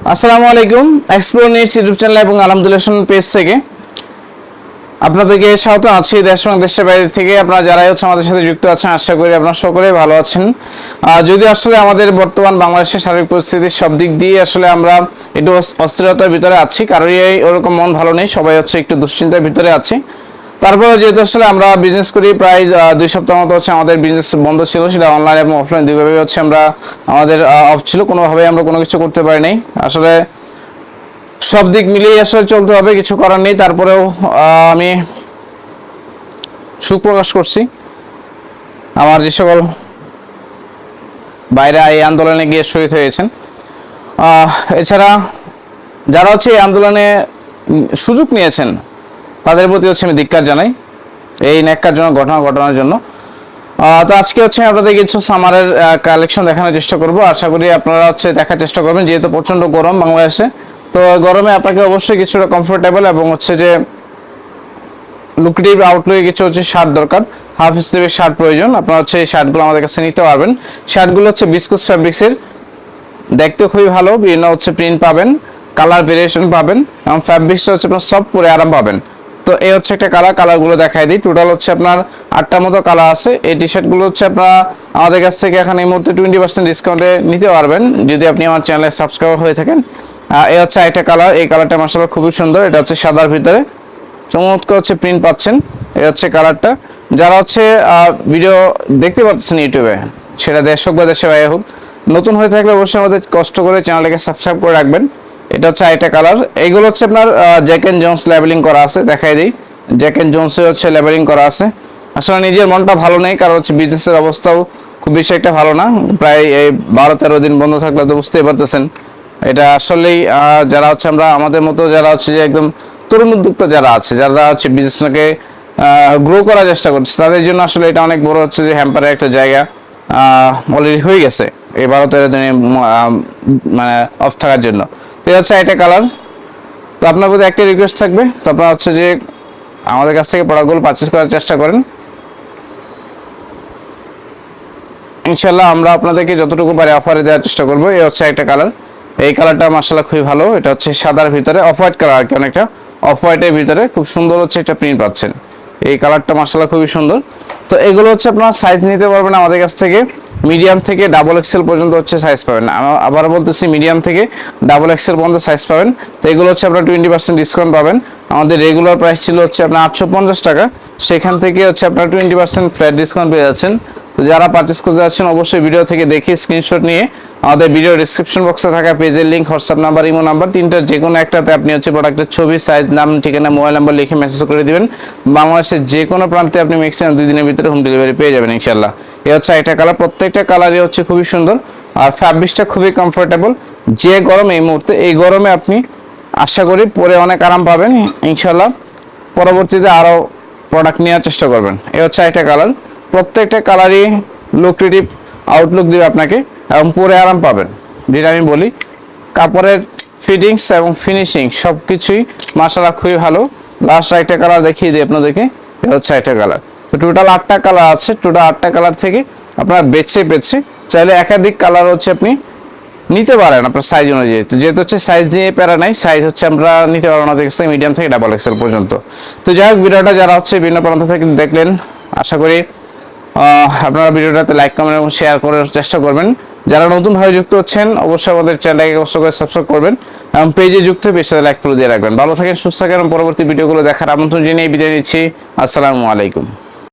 আসসালামু আলাইকুম। Explore news YouTube channel এবং আলহামদুলিল্লাহ পেজ থেকে আপনাদেরকে স্বাগত আছি দেশ এবং দেশের বাইরে থেকে। আপনারা যারাই হচ্ছে আমাদের সাথে যুক্ত আছেন, আশা করি আপনারা সকলেই ভালো আছেন। যদি আসলে আমাদের বর্তমান বাংলাদেশের সার্বিক পরিস্থিতির সব দিক দিয়ে আসলে আমরা একটু অস্থিরতার ভিতরে আছি, কারোরই ওরকম মন ভালো নেই, সবাই হচ্ছে একটু দুশ্চিন্তার ভিতরে আছি। তারপরে যেহেতু আসলে আমরা বিজনেস করি, প্রায় 2 সপ্তাহ মতো হচ্ছে আমাদের বিজনেস বন্ধ ছিল, সেটা অনলাইন এবং অফলাইন দুইভাবে হচ্ছে আমরা আমাদের অফ ছিল, কোনোভাবেই আমরা কোনো কিছু করতে পারি নাই। আসলে সব দিক মিলিয়ে আসলে চলতে হবে, কিছু করার নেই। তারপরেও আমি সুখ প্রকাশ করছি আমার যে সকল বাইরে এই আন্দোলনে গিয়ে শহীদ হয়েছেন। এছাড়া যারা হচ্ছে এই আন্দোলনে সুযোগ নিয়েছেন তাদের প্রতি হচ্ছে আমি ধিক্কার জানাই এই ন্যাক্কারজনক ঘটনা ঘটানোর জন্য। তো আজকে হচ্ছে আপনাদের কিছু সামারের কালেকশন দেখানোর চেষ্টা করব। আশা করি আপনারা হচ্ছে দেখার চেষ্টা করবেন, যেহেতু প্রচণ্ড গরম বাংলাদেশে। তো গরমে আপনাকে অবশ্যই কিছুটা কমফোর্টেবল এবং হচ্ছে যে লুক্রেটিভ আউটলুকে কিছু হচ্ছে শার্ট দরকার, হাফ স্লিভের শার্ট প্রয়োজন। আপনারা হচ্ছে এই শার্টগুলো আমাদের কাছে নিতে পারবেন। শার্টগুলো হচ্ছে বিস্কুস ফ্যাব্রিক্সের, দেখতে খুবই ভালো, বিভিন্ন হচ্ছে প্রিন্ট পাবেন, কালার ভেরিয়েশন পাবেন এবং ফ্যাব্রিক্সটা হচ্ছে আপনার সব পরে আরাম পাবেন। তো এই হচ্ছে একটা কালারগুলো দেখাই দিই। টোটাল হচ্ছে আপনার 8টার মতো কালার আছে। এই টি শার্টগুলো হচ্ছে আপনারা আমাদের কাছ থেকে এখন এই মুহূর্তে 20% ডিসকাউন্টে নিতে পারবেন যদি আপনি আমার চ্যানেলে সাবস্ক্রাইবার হয়ে থাকেন। এই হচ্ছে একটা কালার, এই কালারটা মাশাআল্লাহ খুবই সুন্দর। এটা হচ্ছে সাদার ভিতরে চমৎকার হচ্ছে প্রিন্ট পাচ্ছেন। এই হচ্ছে কালারটা। যারা হচ্ছে ভিডিও দেখতে পাচ্ছেন ইউটিউবে, সেটা দেশ হোক বা দেশে বাইরে হোক, নতুন হয়ে থাকলে অবশ্যই আমাদের কষ্ট করে চ্যানেলটাকে সাবস্ক্রাইব করে রাখবেন। এটা হচ্ছে আরেকটা কালার। এইগুলো হচ্ছে আপনার জ্যাক এন্ড জোন্স লেবেলিং করা আছে, দেখাই দিই। জ্যাক এন্ড জোন্সে হচ্ছে লেবেলিং করা আছে। আসলে নিজের মনটা ভালো নেই, কারণ হচ্ছে বিজনেসের অবস্থাও খুব বেশি একটা ভালো না। প্রায় এই 12-13 দিন বন্ধ থাকলে তো বুঝতেই পারতেছেন। এটা আসলেই যারা হচ্ছে আমরা আমাদের মতো যারা হচ্ছে যে একদম তরুণ উদ্যোক্তা যারা আছে, যারা হচ্ছে বিজনেসটাকে গ্রো করার চেষ্টা করছে, তাদের জন্য আসলে এটা অনেক বড় হচ্ছে যে হ্যাম্পারের একটা জায়গা অলরেডি হয়ে গেছে এই 12-13 দিনে মানে অফ থাকার জন্য। তো এটা হচ্ছে একটা কালার। তো আপনার প্রতি একটা রিকোয়েস্ট থাকবে, তো আপনারা হচ্ছে যে আমাদের কাছ থেকে প্রোডাক্টগুলো পারচেস করার চেষ্টা করেন। ইনশাল্লাহ আমরা আপনাদেরকে যতটুকু পারি অফারে দেওয়ার চেষ্টা করবো। এই হচ্ছে একটা কালার। এই কালারটা মাশাআল্লাহ খুবই ভালো। এটা হচ্ছে সাদার ভিতরে অফ হোয়াইট কালার, আর কি অনেকটা অফ হোয়াইটের ভিতরে খুব সুন্দর হচ্ছে একটা প্রিন্ট পাচ্ছেন। এই কালারটা মাশাআল্লাহ খুবই সুন্দর। তো এগুলো হচ্ছে আপনারা সাইজ নিতে পারবেন আমাদের কাছ থেকে, মিডিয়াম থেকে ডাবল এক্সেল পর্যন্ত হচ্ছে সাইজ পাবেন। আবার বলতেছি, মিডিয়াম থেকে ডাবল এক্সেল পর্যন্ত সাইজ পাবেন। তো এগুলো হচ্ছে আপনার 20% ডিসকাউন্ট পাবেন। আমাদের রেগুলার প্রাইস ছিল হচ্ছে আপনার 850 টাকা, সেখান থেকে হচ্ছে আপনার 20% ফ্ল্যাট ডিসকাউন্ট পেয়ে যাচ্ছেন। তো যারা পারচেস করতে যাচ্ছেন অবশ্যই ভিডিও থেকে দেখে স্ক্রিনশট নিয়ে আমাদের ভিডিও ডিসক্রিপশন বক্সে থাকা পেজের link, WhatsApp number, imo number, তিনটার যে কোনো একটাতে আপনি হচ্ছে প্রোডাক্টের ছবি, সাইজ, নাম, ঠিকানা, মোবাইল নাম্বার লিখে মেসেজ করে দিবেন। বাংলাদেশের যে কোনো প্রান্তে আপনি ম্যাক্সিমাম 2 দিনের ভিতরে হোম ডেলিভারি পেয়ে যাবেন ইনশাল্লাহ। এই হচ্ছে একটা কালার। প্রত্যেকটা কালারই হচ্ছে খুবই সুন্দর আর ফ্যাব্রিক্সটা খুবই কমফোর্টেবল। যে গরম এই মুহূর্তে, এই গরমে আপনি আশা করি পরে অনেক আরাম পাবেন ইনশাল্লাহ। পরবর্তীতে আরও প্রোডাক্ট নেওয়ার চেষ্টা করবেন। এই হচ্ছে একটা কালার। প্রত্যেকটা কালারই লুক্রেটিভ আউটলুক দিবে আপনাকে এবং পরে আরাম পাবেন। যেটা আমি বলি, কাপড়ের ফিটিংস এবং ফিনিশিং সব কিছুই মাশাআল্লাহ খুবই ভালো। লাস্ট একটা কালার দেখিয়ে দিই আপনাদেরকে। এটা হচ্ছে একটা কালার। তো টোটাল 8টা কালার আছে। টোটাল 8টা কালার থেকে আপনারা বেছে বেছে চাইলে একাধিক কালার হচ্ছে আপনি নিতে পারেন আপনার সাইজ অনুযায়ী। তো যেহেতু হচ্ছে সাইজ নিয়ে প্যারা নাই, সাইজ হচ্ছে আমরা নিতে পারবো আমাদের কাছ থেকে মিডিয়াম থেকে ডাবল এক্সেল পর্যন্ত। তো যাই হোক, ভিডিওটা যারা হচ্ছে বিভিন্ন প্রান্ত থেকে দেখলেন, আশা করি আপনারা ভিডিওটাতে লাইক, কমেন্ট এবং শেয়ার করার চেষ্টা করবেন। যারা নতুনভাবে যুক্ত হচ্ছেন অবশ্যই আমাদের চ্যানেলটাকে কষ্ট করে সাবস্ক্রাইব করবেন এবং পেজে যুক্ত হয়ে পেজটাতে লাইক করে দিয়ে রাখবেন। ভালো থাকেন, সুস্থ থাকেন এবং পরবর্তী ভিডিওগুলো দেখার আমন্ত্রণ জানিয়ে বিদায় নিচ্ছি। আসসালামু আলাইকুম।